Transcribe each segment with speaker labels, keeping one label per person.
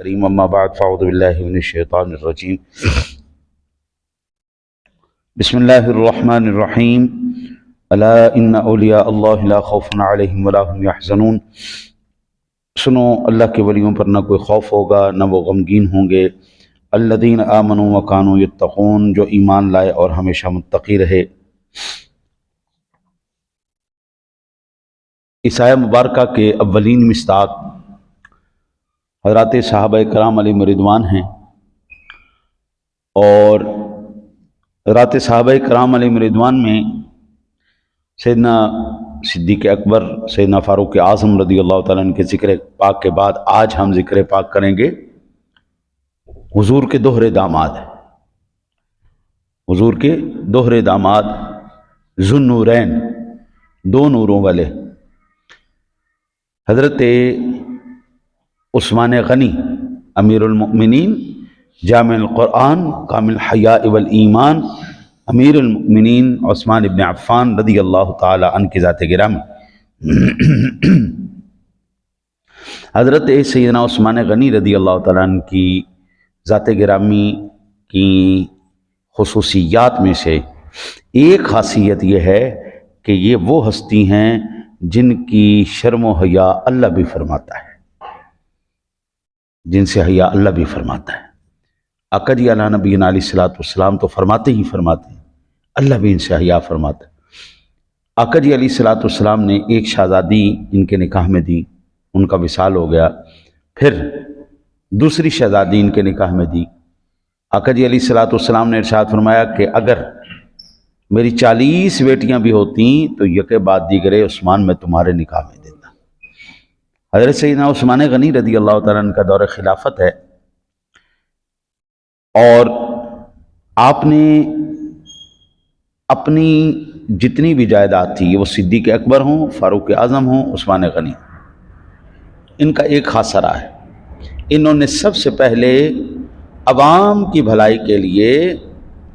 Speaker 1: کریم اما بعد فاعوذ باللہ من الشیطان الرجیم بسم اللہ الرحمن الرحیم الا ان اولیاء اللہ لا خوف علیہم ولا هم یحزنون۔ سنو، اللہ کے ولیوں پر نہ کوئی خوف ہوگا نہ وہ غمگین ہوں گے۔ الذین آمنوا وکانوا یتقون، جو ایمان لائے اور ہمیشہ متقی رہے۔ اس آیہ مبارکہ کے اولین مصداق حضرات صحابہ کرام علیہم رضوان ہیں، اور حضرات صحابہ کرام علیہم رضوان میں سیدنا صدیق اکبر، سیدنا فاروق اعظم رضی اللہ تعالیٰ عنہ کے ذکر پاک کے بعد آج ہم ذکر پاک کریں گے حضور کے دوہرے داماد، حضور کے دوہرے داماد ذو النورین، دو نوروں والے حضرت عثمان غنی امیر المؤمنین، جامع القرآن، کامل حیاء والایمان، امیر المؤمنین عثمان ابن عفان رضی اللہ تعالی عنہ کی ذات گرامی۔ حضرت سیدنا عثمان غنی رضی اللہ تعالیٰ عنہ کی ذات گرامی کی خصوصیات میں سے ایک خاصیت یہ ہے کہ یہ وہ ہستی ہیں جن کی شرم و حیا اللہ بھی فرماتا ہے، جن سے حیا اللہ بھی فرماتا ہے۔ آقا جی علیہ نبینا علیہ الصلوۃ والسلام تو فرماتے ہی فرماتے ہیں، اللہ بھی ان سے حیا فرماتا ہے۔ آقا جی علیہ الصلوۃ والسلام نے ایک شہزادی ان کے نکاح میں دی، ان کا وصال ہو گیا، پھر دوسری شہزادی ان کے نکاح میں دی۔ آقا جی علیہ الصلوۃ والسلام نے ارشاد فرمایا کہ اگر میری 40 بیٹیاں بھی ہوتیں تو یکے بعد دیگرے عثمان میں تمہارے نکاح میں دیتا۔ حضرت سیدنا عثمان غنی رضی اللہ تعالیٰ عنہ کا دور خلافت ہے، اور آپ نے اپنی جتنی بھی جائیداد تھی، وہ صدیق اکبر ہوں، فاروق اعظم ہوں، عثمان غنی، ان کا ایک خاصہ رہا ہے، انہوں نے سب سے پہلے عوام کی بھلائی کے لیے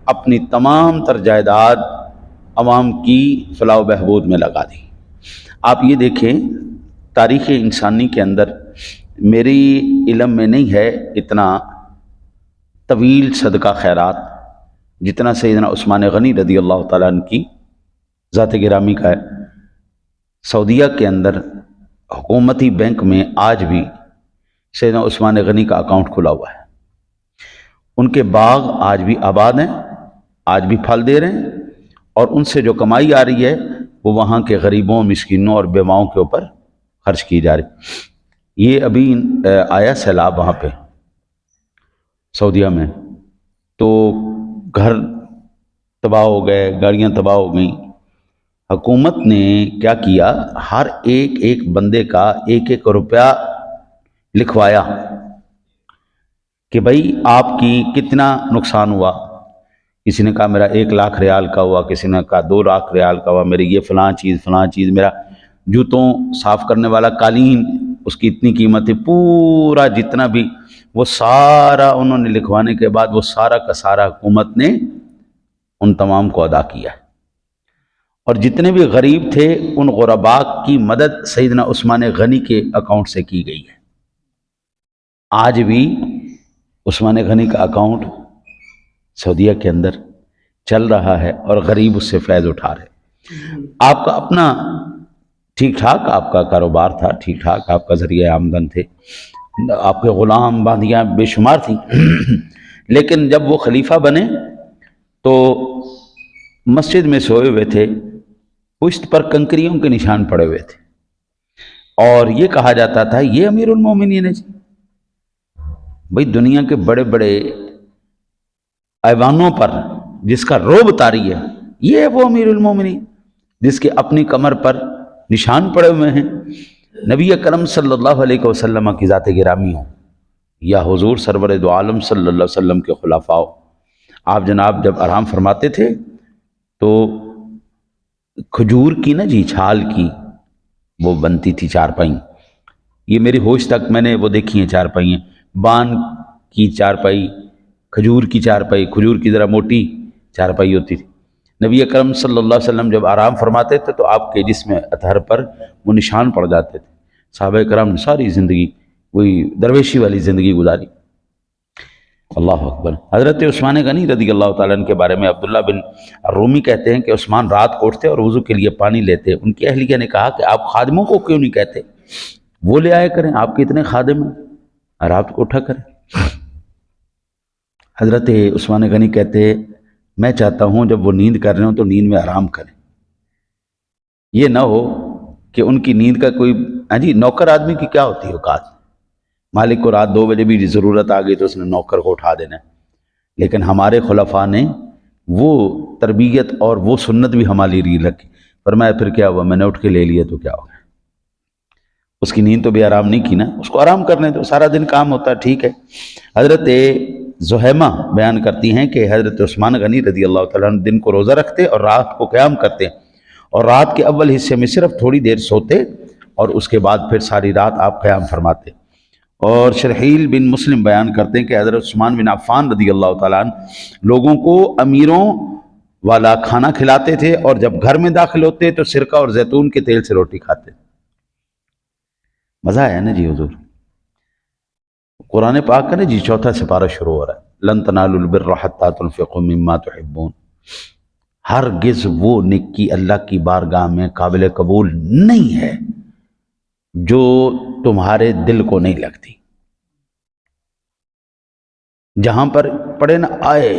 Speaker 1: اپنی تمام تر جائیداد عوام کی فلاح و بہبود میں لگا دی۔ آپ یہ دیکھیں، تاریخ انسانی کے اندر میری علم میں نہیں ہے اتنا طویل صدقہ خیرات جتنا سیدنا عثمان غنی رضی اللہ تعالیٰ عنہ کی ذات گرامی کا ہے۔ سعودیہ کے اندر حکومتی بینک میں آج بھی سیدنا عثمان غنی کا اکاؤنٹ کھلا ہوا ہے، ان کے باغ آج بھی آباد ہیں، آج بھی پھل دے رہے ہیں، اور ان سے جو کمائی آ رہی ہے وہ وہاں کے غریبوں، مسکینوں اور بیواؤں کے اوپر خرچ کی جا رہی۔ یہ ابھی آیا سیلاب وہاں پہ سعودیہ میں، تو گھر تباہ ہو گئے، گاڑیاں تباہ ہو گئیں۔ حکومت نے کیا کیا، ہر ایک بندے کا 1 روپیہ لکھوایا کہ بھائی آپ کی کتنا نقصان ہوا۔ کسی نے کہا میرا 1 لاکھ ریال کا ہوا، کسی نے کہا 2 لاکھ ریال کا ہوا، میری یہ فلاں چیز، میرا جوتوں صاف کرنے والا قالین اس کی اتنی قیمت ہے، پورا جتنا بھی وہ سارا انہوں نے لکھوانے کے بعد وہ سارا کا سارا حکومت نے ان تمام کو ادا کیا ہے، اور جتنے بھی غریب تھے ان غرباء کی مدد سیدنا عثمان غنی کے اکاؤنٹ سے کی گئی ہے۔ آج بھی عثمان غنی کا اکاؤنٹ سعودیہ کے اندر چل رہا ہے اور غریب اس سے فیض اٹھا رہے۔ آپ کا اپنا ٹھیک ٹھاک آپ کا کاروبار تھا، ٹھیک ٹھاک آپ کا ذریعہ آمدن تھے، آپ کے غلام باندیاں بے شمار تھیں، لیکن جب وہ خلیفہ بنے تو مسجد میں سوئے ہوئے تھے، پشت پر کنکریوں کے نشان پڑے ہوئے تھے، اور یہ کہا جاتا تھا یہ امیر المومنین ہے جی۔ بھئی دنیا کے بڑے بڑے ایوانوں پر جس کا رعب طاری ہے، یہ ہے وہ امیر المومنین جس کے اپنی کمر پر نشان پڑے ہوئے ہیں۔ نبی اکرم صلی اللہ علیہ وسلم کی ذات گرامی ہو یا حضور سرور دو عالم صلی اللہ علیہ وسلم کے خلفاء ہو، آپ جناب جب آرام فرماتے تھے تو کھجور کی نا جی چھال کی وہ بنتی تھی چارپائی، یہ میری ہوش تک میں نے وہ دیکھی ہیں چارپائیاں، بان کی چارپائی، کھجور کی چارپائی، کھجور کی ذرا موٹی چارپائی ہوتی تھی۔ نبی اکرم صلی اللہ علیہ وسلم جب آرام فرماتے تھے تو آپ کے جسم اطہر پر وہ نشان پڑ جاتے تھے۔ صحابہ کرام نے ساری زندگی وہی درویشی والی زندگی گزاری۔ اللہ اکبر۔ حضرت عثمان غنی رضی اللہ تعالیٰ عنہ کے بارے میں عبداللہ بن رومی کہتے ہیں کہ عثمان رات کو اٹھتے اور وضو کے لیے پانی لیتے۔ ان کی اہلیہ نے کہا کہ آپ خادموں کو کیوں نہیں کہتے، وہ لے آئے کریں، آپ کے اتنے خادم ہیں، رات کو اٹھا کریں۔ حضرت عثمان غنی کہتے میں چاہتا ہوں جب وہ نیند کر رہے ہوں تو نیند میں آرام کریں، یہ نہ ہو کہ ان کی نیند کا کوئی نوکر آدمی کی کیا ہوتی ہے اوقات، مالک کو رات 2 بجے بھی ضرورت آ گئی تو اس نے نوکر کو اٹھا دینا ہے، لیکن ہمارے خلفاء نے وہ تربیت اور وہ سنت بھی ہمارے لیے رکھی۔ فرمایا پھر کیا ہوا، میں نے اٹھ کے لے لیا تو کیا ہو گیا، اس کی نیند تو بھی آرام نہیں کی نا، اس کو آرام کرنے دو، سارا دن کام ہوتا ہے، ٹھیک ہے۔ حضرت زہیمہ بیان کرتی ہیں کہ حضرت عثمان غنی رضی اللہ تعالیٰ عنہ دن کو روزہ رکھتے اور رات کو قیام کرتے، اور رات کے اول حصے میں صرف تھوڑی دیر سوتے اور اس کے بعد پھر ساری رات آپ قیام فرماتے۔ اور شرحیل بن مسلم بیان کرتے ہیں کہ حضرت عثمان بن عفان رضی اللہ تعالیٰ عنہ لوگوں کو امیروں والا کھانا کھلاتے تھے، اور جب گھر میں داخل ہوتے تو سرکہ اور زیتون کے تیل سے روٹی کھاتے۔ مزہ آیا نا جی حضور۔ قرآن پاک کا نا جی 4 سپارہ شروع ہو رہا ہے، لن تنالوا البر حتی تنفقوا مما تحبون۔ ہرگز وہ نیکی اللہ کی بارگاہ میں قابل قبول نہیں ہے جو تمہارے دل کو نہیں لگتی۔ جہاں پر پڑے نہ آئے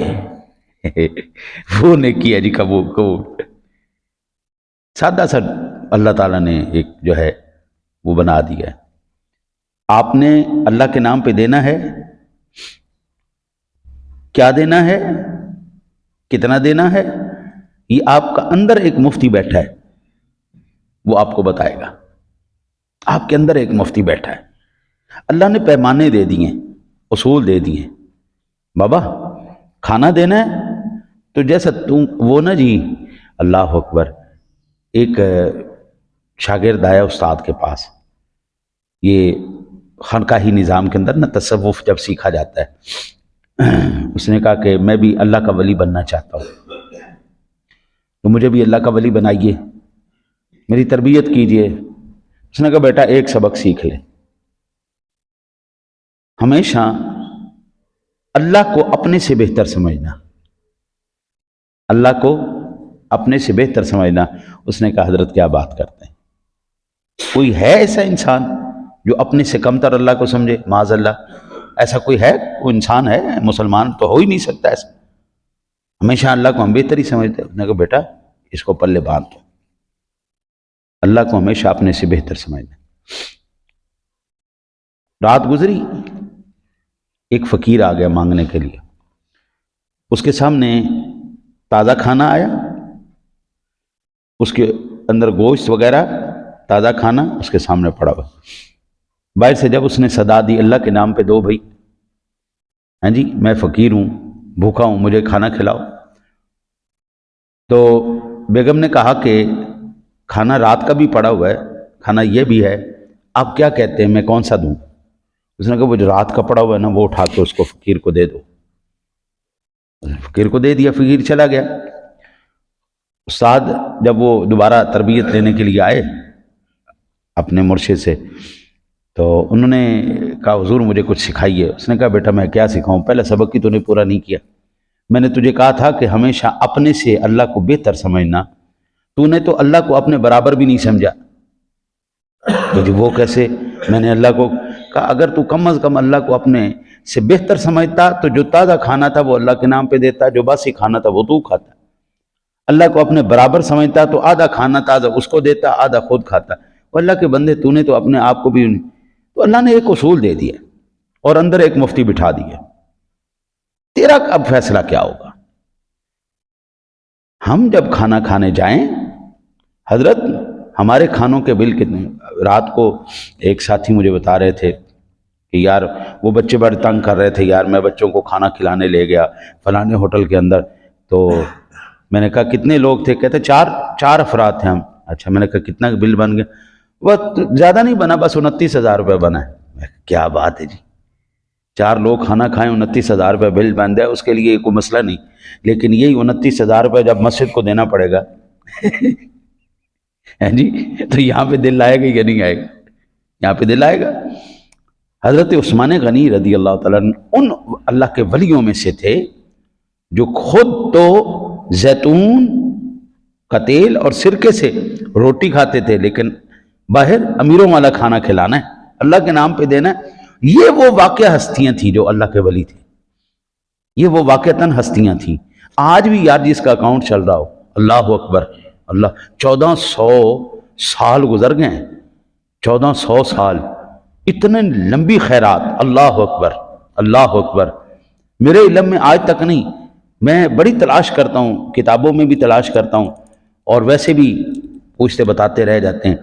Speaker 1: وہ نیکی ہے جی قبول۔ سادہ سا اللہ تعالیٰ نے ایک جو ہے وہ بنا دیا ہے، آپ نے اللہ کے نام پہ دینا ہے، کیا دینا ہے، کتنا دینا ہے، یہ آپ کا اندر ایک مفتی بیٹھا ہے، وہ آپ کو بتائے گا۔ آپ کے اندر ایک مفتی بیٹھا ہے، اللہ نے پیمانے دے دیے، اصول دے دیے، بابا کھانا دینا ہے تو جیسا تم وہ نا جی اللہ اکبر، ایک شاگرد آیا استاد کے پاس، یہ خانقاہی نظام کے اندر نا تصوف جب سیکھا جاتا ہے، اس نے کہا کہ میں بھی اللہ کا ولی بننا چاہتا ہوں، تو مجھے بھی اللہ کا ولی بنائیے، میری تربیت کیجئے۔ اس نے کہا بیٹا ایک سبق سیکھ لے، ہمیشہ اللہ کو اپنے سے بہتر سمجھنا، اللہ کو اپنے سے بہتر سمجھنا۔ اس نے کہا حضرت کیا بات کرتے ہیں، کوئی ہے ایسا انسان جو اپنے سے کمتر اللہ کو سمجھے؟ معاذ اللہ، ایسا کوئی ہے؟ کوئی انسان ہے؟ مسلمان تو ہو ہی نہیں سکتا ایسا، ہمیشہ اللہ کو ہم بہتر ہی سمجھتے ہیں۔ اس نے کہا بیٹا اس کو پلے باندھ دو، اللہ کو ہمیشہ اپنے سے بہتر سمجھنا۔ رات گزری، ایک فقیر آ گیا مانگنے کے لیے، اس کے سامنے تازہ کھانا آیا، اس کے اندر گوشت وغیرہ تازہ کھانا اس کے سامنے پڑا ہوا، باہر سے جب اس نے صدا دی اللہ کے نام پہ دو بھائی، ہاں جی میں فقیر ہوں، بھوکا ہوں، مجھے کھانا کھلاؤ۔ تو بیگم نے کہا کہ کھانا رات کا بھی پڑا ہوا ہے، کھانا یہ بھی ہے، آپ کیا کہتے ہیں میں کون سا دوں؟ اس نے کہا وہ جو رات کا پڑا ہوا ہے نا وہ اٹھا کے اس کو فقیر کو دے دو۔ فقیر کو دے دیا، فقیر چلا گیا۔ استاد جب وہ دوبارہ تربیت لینے کے لیے آئے اپنے مرشد سے، تو انہوں نے کہا حضور مجھے کچھ سکھائیے۔ اس نے کہا بیٹا میں کیا سکھاؤں، پہلا سبق کی تو نے پورا نہیں کیا، میں نے تجھے کہا تھا کہ ہمیشہ اپنے سے اللہ کو بہتر سمجھنا، تو نے تو اللہ کو اپنے برابر بھی نہیں سمجھا۔ تو جو وہ کیسے، میں نے اللہ کو کہا اگر تو کم از کم اللہ کو اپنے سے بہتر سمجھتا تو جو تازہ کھانا تھا وہ اللہ کے نام پہ دیتا، جو باسی کھانا تھا وہ تو کھاتا۔ اللہ کو اپنے برابر سمجھتا تو آدھا کھانا تازہ اس کو دیتا، آدھا خود کھاتا۔ وہ اللہ کے بندے تو نے تو اپنے آپ کو بھی، تو اللہ نے ایک اصول دے دیا اور اندر ایک مفتی بٹھا دیا، تیرا اب فیصلہ کیا ہوگا۔ ہم جب کھانا کھانے جائیں، حضرت ہمارے کھانوں کے بل کتنے، رات کو ایک ساتھی مجھے بتا رہے تھے کہ یار وہ بچے بڑے تنگ کر رہے تھے، یار میں بچوں کو کھانا کھلانے لے گیا فلانے ہوٹل کے اندر، تو میں نے کہا کتنے لوگ تھے؟ کہتے چار افراد تھے ہم۔ اچھا، میں نے کہا کتنا بل بن گیا؟ وہ زیادہ نہیں بنا، بس 29,000 روپے بنا ہے۔ میں کہا کیا بات ہے جی، 4 لوگ کھانا کھائیں 29,000 روپے بل بن جائے، اس کے لیے کوئی مسئلہ نہیں، لیکن یہی 29,000 روپے جب مسجد کو دینا پڑے گا جی تو یہاں پہ دل آئے گا یا نہیں آئے گا؟ یہاں پہ دل آئے گا۔ حضرت عثمان غنی رضی اللہ تعالیٰ عنہ ان اللہ کے ولیوں میں سے تھے جو خود تو زیتون کا تیل اور سرکے سے روٹی کھاتے تھے، لیکن باہر امیروں والا کھانا کھلانا ہے، اللہ کے نام پہ دینا ہے۔ یہ وہ واقعہ ہستیاں تھیں جو اللہ کے ولی تھے، یہ وہ واقعتاً ہستیاں تھیں۔ آج بھی یار جس کا اکاؤنٹ چل رہا ہو، اللہ اکبر، اللہ 1400 سال گزر گئے ہیں، 1400 سال، اتنے لمبی خیرات، اللہ اکبر، اللہ اکبر۔ میرے علم میں آج تک نہیں، میں بڑی تلاش کرتا ہوں، کتابوں میں بھی تلاش کرتا ہوں، اور ویسے بھی پوچھتے بتاتے رہ جاتے ہیں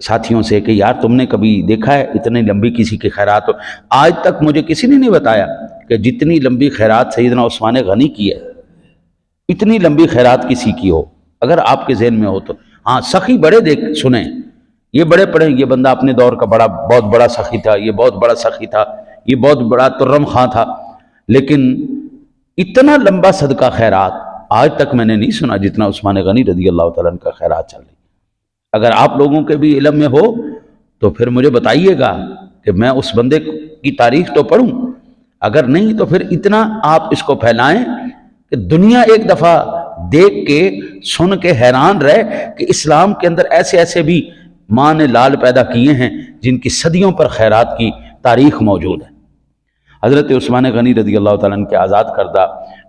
Speaker 1: ساتھیوں سے کہ یار تم نے کبھی دیکھا ہے اتنی لمبی کسی کی خیرات ہو؟ آج تک مجھے کسی نے نہیں بتایا کہ جتنی لمبی خیرات سیدنا عثمان غنی کی ہے، اتنی لمبی خیرات کسی کی ہو، اگر آپ کے ذہن میں ہو تو۔ ہاں، سخی بڑے سنیں، یہ بڑے پڑھیں، یہ بندہ اپنے دور کا بہت بڑا سخی تھا، یہ بہت بڑا سخی تھا، یہ بہت بڑا ترم خاں تھا، لیکن اتنا لمبا صدقہ خیرات آج تک میں نے نہیں سنا جتنا عثمان غنی رضی اللہ تعالیٰ عنہ کا خیرات چل رہی۔ اگر آپ لوگوں کے بھی علم میں ہو تو پھر مجھے بتائیے گا کہ میں اس بندے کی تاریخ تو پڑھوں، اگر نہیں تو پھر اتنا آپ اس کو پھیلائیں کہ دنیا ایک دفعہ دیکھ کے سن کے حیران رہے کہ اسلام کے اندر ایسے ایسے بھی ماں نے لال پیدا کیے ہیں جن کی صدیوں پر خیرات کی تاریخ موجود ہے۔ حضرت عثمان غنی رضی اللہ تعالیٰ عنہ کے آزاد کردہ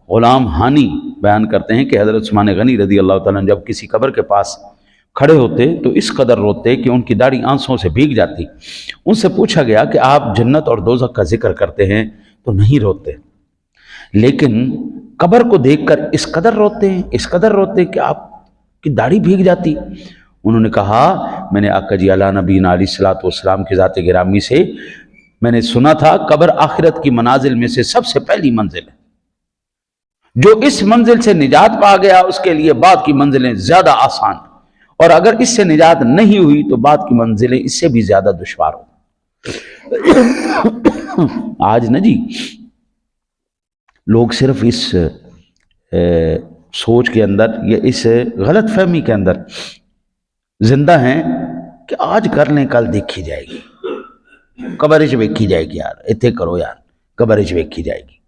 Speaker 1: غلام ہانی بیان کرتے ہیں کہ حضرت عثمان غنی رضی اللہ تعالیٰ عنہ جب کسی قبر کے پاس کھڑے ہوتے تو اس قدر روتے کہ ان کی داڑھی آنسوں سے بھیگ جاتی۔ ان سے پوچھا گیا کہ آپ جنت اور دوزخ کا ذکر کرتے ہیں تو نہیں روتے، لیکن قبر کو دیکھ کر اس قدر روتے ہیں، اس قدر روتے کہ آپ کی داڑھی بھیگ جاتی۔ انہوں نے کہا میں نے آقا جی علیہ نبینا علیہ الصلوۃ والسلام کی ذات گرامی سے میں نے سنا تھا قبر آخرت کی منازل میں سے سب سے پہلی منزل ہے، جو اس منزل سے نجات پا گیا اس کے لیے بعد کی منزلیں زیادہ آسان، اور اگر اس سے نجات نہیں ہوئی تو بعد کی منزلیں اس سے بھی زیادہ دشوار ہو۔ آج نا جی لوگ صرف اس سوچ کے اندر یا اس غلط فہمی کے اندر زندہ ہیں کہ آج کر لیں کل دیکھی جائے گی، قبر چ ویکھی جائے گی، یار اتنے کرو یار قبر چ ویکھی جائے گی۔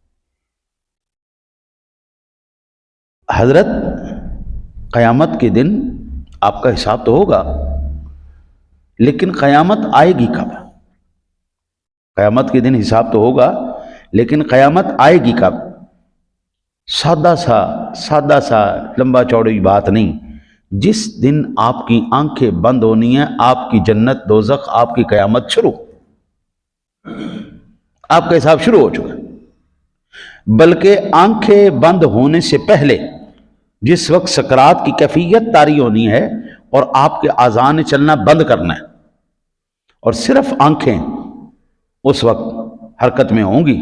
Speaker 1: حضرت قیامت کے دن آپ کا حساب تو ہوگا، لیکن قیامت آئے گی کب؟ قیامت کے دن حساب تو ہوگا، لیکن قیامت آئے گی کب؟ سادہ سا لمبا چوڑی بات نہیں، جس دن آپ کی آنکھیں بند ہونی ہیں، آپ کی جنت دوزخ، آپ کی قیامت شروع، آپ کا حساب شروع ہو چکا۔ بلکہ آنکھیں بند ہونے سے پہلے جس وقت سکرات کی کیفیت طاری ہونی ہے اور آپ کے اعضاء نے چلنا بند کرنا ہے اور صرف آنکھیں اس وقت حرکت میں ہوں گی،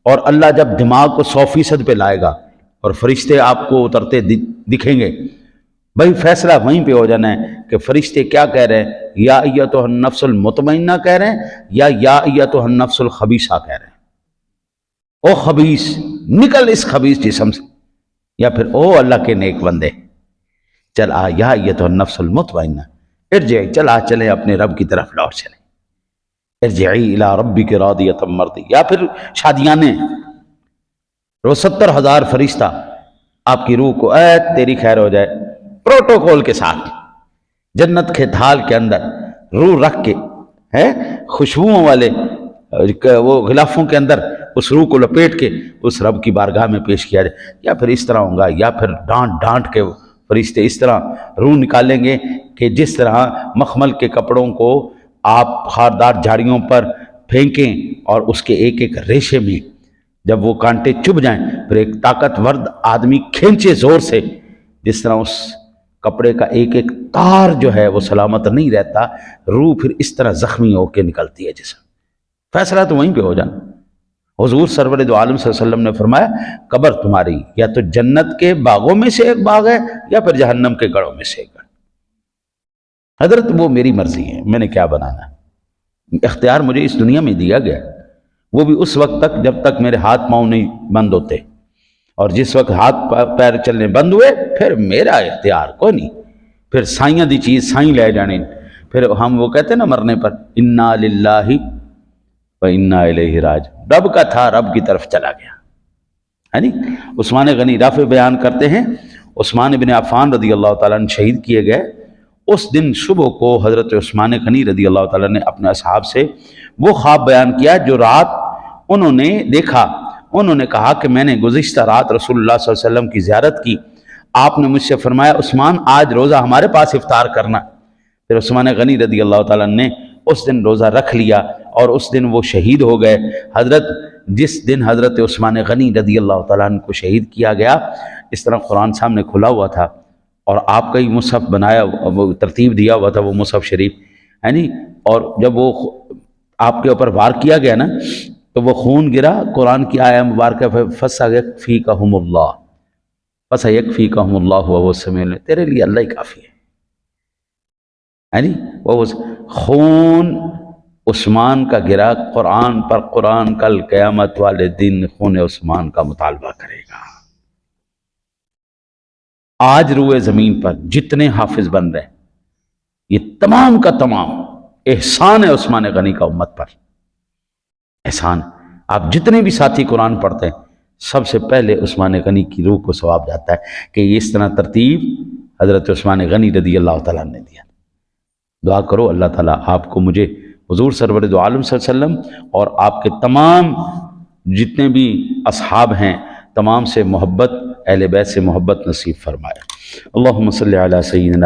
Speaker 1: اور اللہ جب دماغ کو 100% پہ لائے گا اور فرشتے آپ کو اترتے دکھیں گے، بھائی فیصلہ وہیں پہ ہو جانا ہے کہ فرشتے کیا کہہ رہے ہیں، یا ایتھا النفس المطمئنہ کہہ رہے ہیں یا ایتھا النفس الخبیثہ کہہ رہے ہیں، او خبیث نکل اس خبیث جسم سے، یا پھر او اللہ کے نیک بندے چل آ یا ایتھا النفس المطمئنہ ارجعی، چلیں اپنے رب کی طرف لوٹ چلیں، ارجعی الی ربک راضیۃ مرضیہ، یا پھر شادیانے رو 70,000 فرشتہ آپ کی روح کو اے تیری خیر ہو جائے پروٹوکول کے ساتھ جنت کے تھال کے اندر روح رکھ کے خوشبوؤں والے وہ غلافوں کے اندر اس روح کو لپیٹ کے اس رب کی بارگاہ میں پیش کیا جائے، یا پھر اس طرح ہوں گا، یا پھر ڈانٹ کے فرشتے اس طرح روح نکالیں گے کہ جس طرح مخمل کے کپڑوں کو آپ خاردار جھاڑیوں پر پھینکیں اور اس کے ایک ایک ریشے میں جب وہ کانٹے چبھ جائیں پھر ایک طاقتور آدمی کھینچے زور سے، جس طرح اس کپڑے کا ایک ایک تار جو ہے وہ سلامت نہیں رہتا، روح پھر اس طرح زخمی ہو کے نکلتی ہے جسم۔ فیصلہ تو وہیں پہ ہو جانا۔ حضور سرور دو عالم صلی اللہ علیہ وسلم نے فرمایا قبر تمہاری یا تو جنت کے باغوں میں سے ایک باغ ہے یا پھر جہنم کے گڑھوں میں سے ایک گڑھ۔ حضرت وہ میری مرضی ہے، میں نے کیا بنانا ہے، اختیار مجھے اس دنیا میں دیا گیا، وہ بھی اس وقت تک جب تک میرے ہاتھ پاؤں نہیں بند ہوتے، اور جس وقت ہاتھ پیر چلنے بند ہوئے پھر میرا اختیار کوئی نہیں، پھر سائیاں دی چیز سائیں لے جانے، پھر ہم وہ کہتے ہیں نا مرنے پر انا للہ وَإِنَّا إِلَيْهِ رَاجِعُونَ، رب کا تھا، رب کی طرف چلا گیا، ہے نہیں۔ عثمان غنی رافع بیان کرتے ہیں عثمان بن عفان رضی اللہ تعالیٰ عنہ شہید کیے گئے، اس دن صبح کو حضرت عثمان غنی رضی اللہ تعالیٰ نے اپنے اصحاب سے وہ خواب بیان کیا جو رات انہوں نے دیکھا۔ انہوں نے کہا کہ میں نے گزشتہ رات رسول اللہ صلی اللہ علیہ وسلم کی زیارت کی، آپ نے مجھ سے فرمایا عثمان آج روزہ ہمارے پاس افطار کرنا۔ پھر عثمان غنی رضی اللہ تعالیٰ نے اس دن روزہ رکھ لیا اور اس دن وہ شہید ہو گئے۔ جس دن حضرت عثمان غنی رضی اللہ تعالیٰ عنہ کو شہید کیا گیا، اس طرح قرآن سامنے کھلا ہوا تھا اور آپ کا ہی مصحف بنایا، وہ ترتیب دیا ہوا تھا وہ مصحف شریف، ہے نہیں، اور جب وہ آپ کے اوپر وار کیا گیا نا تو وہ خون گرا، قرآن کی آیہ مبارکہ فَسَيَكْفِيكَهُمُ اللَّهُ فَسَيَكْفِيكَهُمُ اللَّهُ وَهُوَ السَّمِيعُ الْعَلِيمُ، تیرے لیے اللہ ہی کافی ہے نہیں۔ وہ خون عثمان کا گرا، قرآن پر قرآن کل قیامت والے دن خون عثمان کا مطالبہ کرے گا۔ آج روئے زمین پر جتنے حافظ بن رہے ہیں یہ تمام کا تمام احسان ہے عثمان غنی کا امت پر، احسان۔ آپ جتنے بھی ساتھی قرآن پڑھتے ہیں سب سے پہلے عثمان غنی کی روح کو ثواب جاتا ہے کہ یہ اس طرح ترتیب حضرت عثمان غنی رضی اللہ تعالیٰ نے دیا۔ دعا کرو اللہ تعالیٰ آپ کو، مجھے، حضور سرور دو عالم صلی اللہ علیہ وسلم اور آپ کے تمام جتنے بھی اصحاب ہیں تمام سے محبت، اہل بیت سے محبت نصیب فرمائے۔ اللہم صلی علی سیدنا